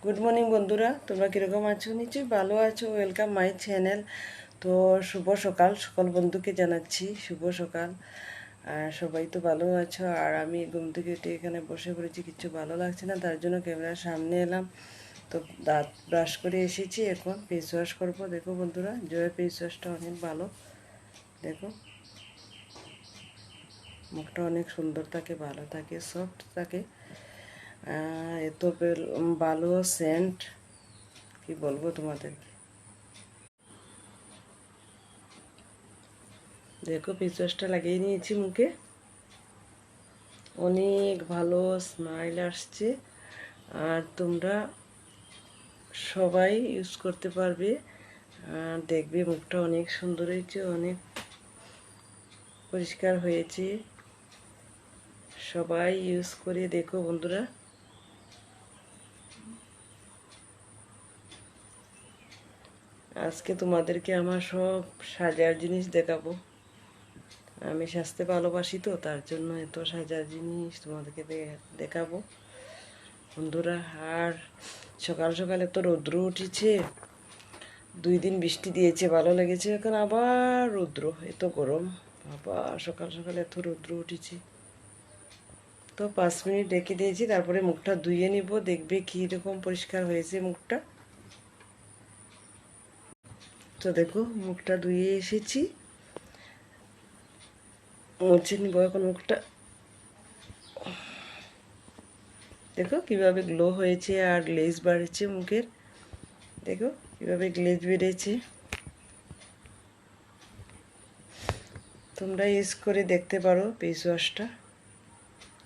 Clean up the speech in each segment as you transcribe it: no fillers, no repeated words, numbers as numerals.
Good morning বন্ধুরা, তোমরা কীরকম আছো? নিশ্চয়ই ভালো আছো। Welcome my channel. তো শুভ সকাল, সকল বন্ধুকে জানাচ্ছি শুভ সকাল। আর সবাই তো ভালো আছো। আর আমি ঘুম থেকে উঠে এখানে বসে পড়েছি, কিছু ভালো লাগছে না, তার জন্য ক্যামেরার সামনে এলাম। তো দাঁত ব্রাশ করে এসেছি, এখন ফেস ওয়াশ করবো। দেখো বন্ধুরা, জয়ের ফেস ওয়াশটা অনেক ভালো। দেখো, মুখটা অনেক সুন্দর থাকে, ভালো থাকে, সফট থাকে। এত ভালো সেন্ট, কি বলবো তোমাদেরকে। দেখো, ফেস ওয়াশটা লাগিয়ে নিয়েছি মুখে, অনেক ভালো স্মাইল আসছে। আর তোমরা সবাই ইউজ করতে পারবে। আর দেখবে মুখটা অনেক সুন্দর হয়েছে, অনেক পরিষ্কার হয়েছে। সবাই ইউজ করে দেখো বন্ধুরা। আজকে তোমাদেরকে আমার সব সাজার জিনিস দেখাবো। আমি সাজতে ভালোবাসি, তো তার জন্য এত সাজার জিনিস তোমাদেরকে দেখাবো বন্ধুরা। আর সকাল সকাল এত রৌদ্র উঠেছে, 2 দিন বৃষ্টি দিয়েছে, ভালো লেগেছে। এখন আবার রৌদ্র, এত গরম। আবার সকাল সকাল এত রৌদ্র উঠেছে। তো 5 মিনিট রেখে দিয়েছি, তারপরে মুখটা ধুয়ে নিব, দেখবে কীরকম পরিষ্কার হয়েছে মুখটা। তো দেখো, মুখটা ধুয়ে এসেছি, মুছে নিব এখন মুখটা। দেখো কিভাবে গ্লো হয়েছে আর গ্লেজ বাড়ছে মুখের। দেখো কিভাবে গ্লেজ বেড়েছে। তোমরা ইউজ করে দেখতে পারো ফেস ওয়াশটা।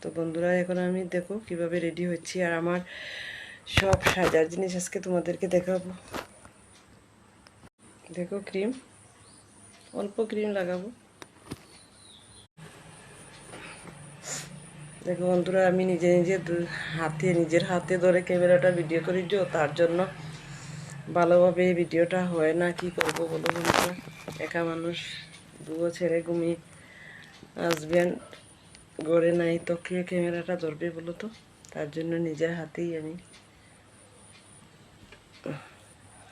তো বন্ধুরা, এখন আমি দেখো কিভাবে রেডি হচ্ছি, আর আমার সব সাজার জিনিস আজকে তোমাদেরকে দেখাবো। দেখো, ক্রিম, অল্প ক্রিম লাগাবো। দেখো বন্ধুরা, আমি নিজের হাতে ধরে ক্যামেরাটা ভিডিও করি, তার জন্য ভালোভাবে ভিডিওটা হয় না। কি করব বলো বন্ধুরা, একা মানুষ, 2 ছেলে ঘুমিয়ে, হাজব্যান্ড ঘরে নাই, তো কে ক্যামেরাটা ধরবে বলো তো। তার জন্য নিজের হাতেই আমি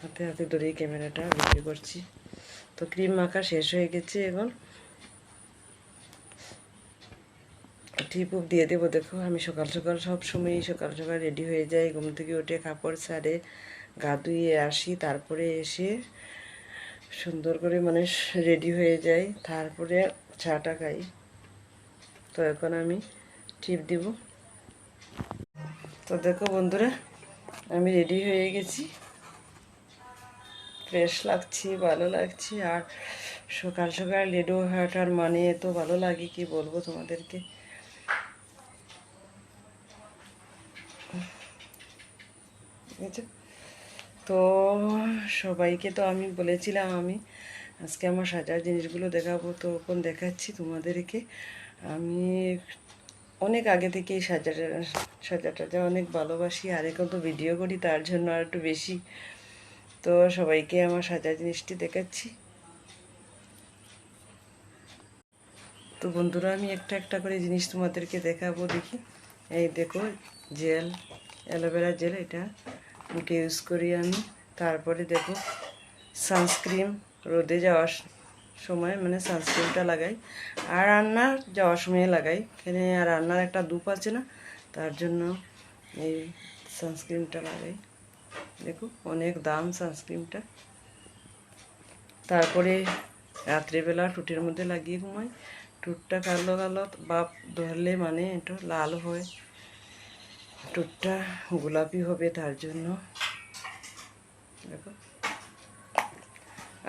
হাতে হাতে ধরেই ক্যামেরাটা ভিডিও করছি। তো ক্রিম মাখা শেষ হয়ে গেছে, এখন টিপ উপ দিয়ে দেবো। দেখো, আমি সকাল সকাল সব সময়ই সকাল সকাল রেডি হয়ে যাই, ঘুম থেকে উঠে কাপড় ছাড়ে, গা ধুয়ে আসি, তারপরে এসে সুন্দর করে মানে রেডি হয়ে যাই, তারপরে চাটা খাই। তো এখন আমি টিপ দিব। তো দেখো বন্ধুরা, আমি রেডি হয়ে গেছি, ফ্রেশ লাগছি, ভালো লাগছে। আর সকাল সকাল রেডি হওয়াটার মানে এত ভালো লাগে, কি বলবো তোমাদেরকে। ঠিক আছে, তো সবাইকে তো আমি বলেছিলাম আমি আজকে আমার সাজার জিনিসগুলো দেখাবো, তো এখন দেখাচ্ছি তোমাদেরকে। আমি অনেক আগে থেকেই সাজাটা অনেক ভালোবাসি, আর এখন তো ভিডিও করি, তার জন্য আর একটু বেশি। তো সবাইকে আমার সাজার জিনিসটি দেখাচ্ছি। তো বন্ধুরা, আমি একটা একটা করে জিনিস তোমাদেরকে দেখাবো, দেখি। এই দেখো, জেল, অ্যালোভেরা জেল, এটা মুখে ইউজ করি আমি। তারপরে দেখো সানস্ক্রিন, রোদে যাওয়ার সময় মানে সানস্ক্রিনটা লাগাই, আর রান্নার যাওয়ার সময় লাগাই। এখানে আর রান্নার একটা ধূপ আছে না, তার জন্য এই সানস্ক্রিনটা লাগাই। দেখো অনেক দাম সানস্ক্রিনটা। তারপরে রাত্রিবেলা টুটির মধ্যে লাগিয়ে ঘুমাই। টুটটা কালো কালো বাপ ধরলে মানে এটা লাল হয়, টুটটা গোলাপি হবে, তার জন্য। দেখো,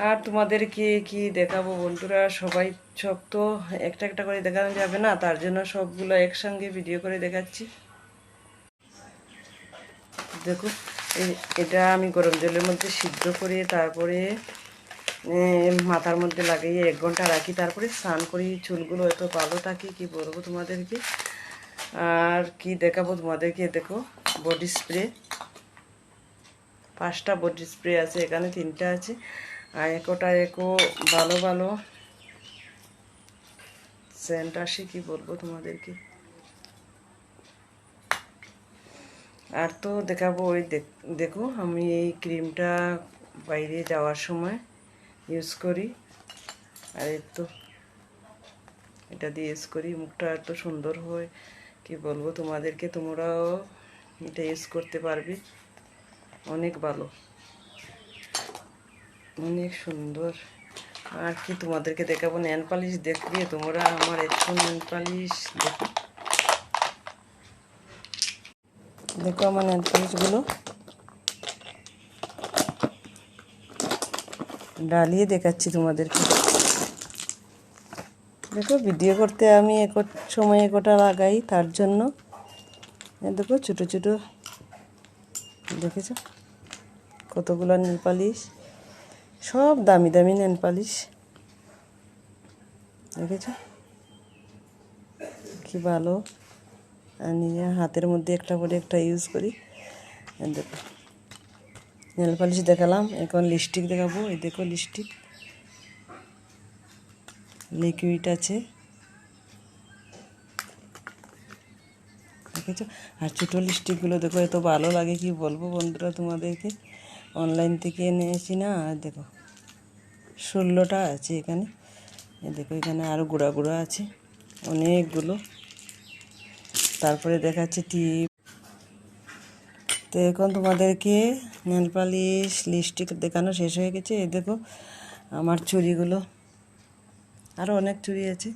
আর তোমাদেরকে কি দেখাবো বন্ধুরা, সবাই সব তো একটা একটা করে দেখানো যাবে না, তার জন্য সবগুলো একসঙ্গে ভিডিও করে দেখাচ্ছি। দেখো, এটা আমি গরম জলের মধ্যে সিদ্ধ করে তারপরে মাথার মধ্যে লাগিয়ে 1 ঘন্টা রাখি, তারপরে স্নান করি। চুলগুলো এত ভালো থাকে, কি বলবো তোমাদেরকে। আর কি দেখাবো তোমাদেরকে, দেখো বডি স্প্রে, 5টা বডি স্প্রে আছে, এখানে 3টা আছে। আর একো ভালো ভালো সেন্ট আসে, কি বলবো তোমাদেরকে। আর তো দেখাবো ওই দেখো আমি এই ক্রিমটা বাইরে যাওয়ার সময় ইউজ করি। আর এই তো এটা দিয়ে ইউজ করি, মুখটা এত সুন্দর হয় কি বলবো তোমাদেরকে, তোমরাও এটা ইউজ করতে পারবে, অনেক ভালো, অনেক সুন্দর। আর কি তোমাদেরকে দেখাবো, নেল পালিশ দেখবে তোমরা, আমার একটু নেল পালিশ দেখো, দেখো আমার নেল পালিশগুলো ডালিয়ে দেখাচ্ছি তোমাদেরকে। দেখো ভিডিও করতে আমি সময় একটা লাগাই, তার জন্য দেখো ছোটো ছোটো দেখেছো কতগুলো নেল পালিশ, সব দামি দামি নেল পালিশ, দেখেছো কি ভালো। আর নিজে হাতের মধ্যে একটা করে একটা ইউজ করি। দেখো নেল পালিশ দেখালাম, এখন লিপস্টিক দেখাবো। এই দেখো লিপস্টিক লিকুইড আছে, দেখেছো। আর ছোটো লিপস্টিকগুলো দেখো এত ভালো লাগে কি বলবো বন্ধুরা তোমাদেরকে, অনলাইন থেকে এনেছি না। আর দেখো 16টা আছে এখানে, দেখো এখানে আরও গুঁড়া গুঁড়া আছে অনেকগুলো। তারপরে দেখাচ্ছে টিপ। তো এখন তোমাদেরকে নেল পালিশ লিপস্টিক দেখানো শেষ হয়ে গেছে। এই দেখো আমার চুড়িগুলো, আরও অনেক চুড়ি আছে।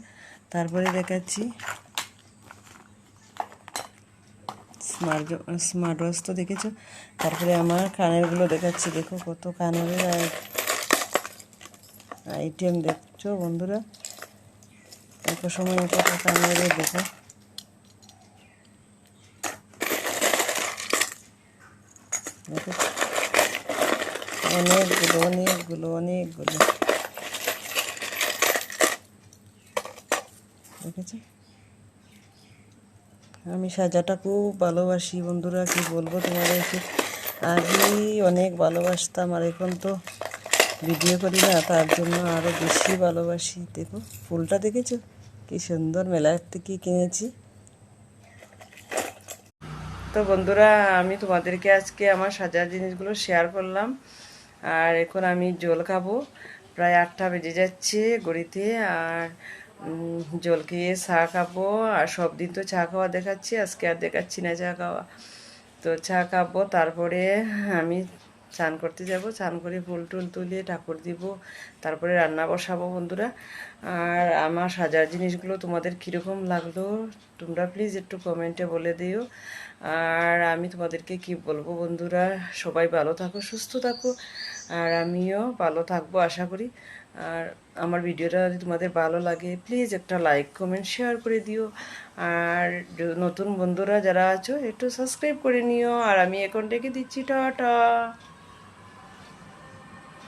তারপরে দেখাচ্ছি স্মার্ট ওয়াচ তো দেখেছো। তারপরে আমার কানেরগুলো দেখাচ্ছি, দেখো কত কানের আইটেম দেখছো বন্ধুরা, এক সময় কত কানের দেখো, দেখো অনেকগুলো অনেকগুলো অনেকগুলো, দেখেছো। আমি সাজাটা খুব ভালোবাসি বন্ধুরা, কি বলবো তোমাদেরকে, আগে অনেক ভালোবাসতাম, আর এখন তো ভিডিও করি না, তার জন্য আরও বেশি ভালোবাসি। দেখো ফুলটা দেখেছো কি সুন্দর, মেলার থেকে কিনেছি। তো বন্ধুরা আমি তোমাদেরকে আজকে আমার সাজার জিনিসগুলো শেয়ার করলাম। আর এখন আমি জল খাবো, প্রায় 8টা বেজে যাচ্ছে ঘড়িতে। আর জল খেয়ে চা খাবো, আর সব দিন তো চা খাওয়া দেখাচ্ছি, আজকে আর দেখাচ্ছি না চা খাওয়া। তো চা খাবো, তারপরে আমি চান করতে যাব, চান করে ফুল টুল তুলে ঠাকুর দিব, তারপরে রান্না বসাবো বন্ধুরা। আর আমার সাজার জিনিসগুলো তোমাদের কীরকম লাগলো তোমরা প্লিজ একটু কমেন্টে বলে দিও। আর আমি তোমাদেরকে কি বলবো বন্ধুরা, সবাই ভালো থাকো সুস্থ থাকো, আর আমিও ভালো থাকবো আশা করি। আর আমার ভিডিওটা যদি তোমাদের ভালো লাগে প্লিজ একটা লাইক কমেন্ট শেয়ার করে দিও। আর নতুন বন্ধুরা যারা আছো একটু সাবস্ক্রাইব করে নিও। আর আমি এখন ডেকে দিচ্ছি, টাটা।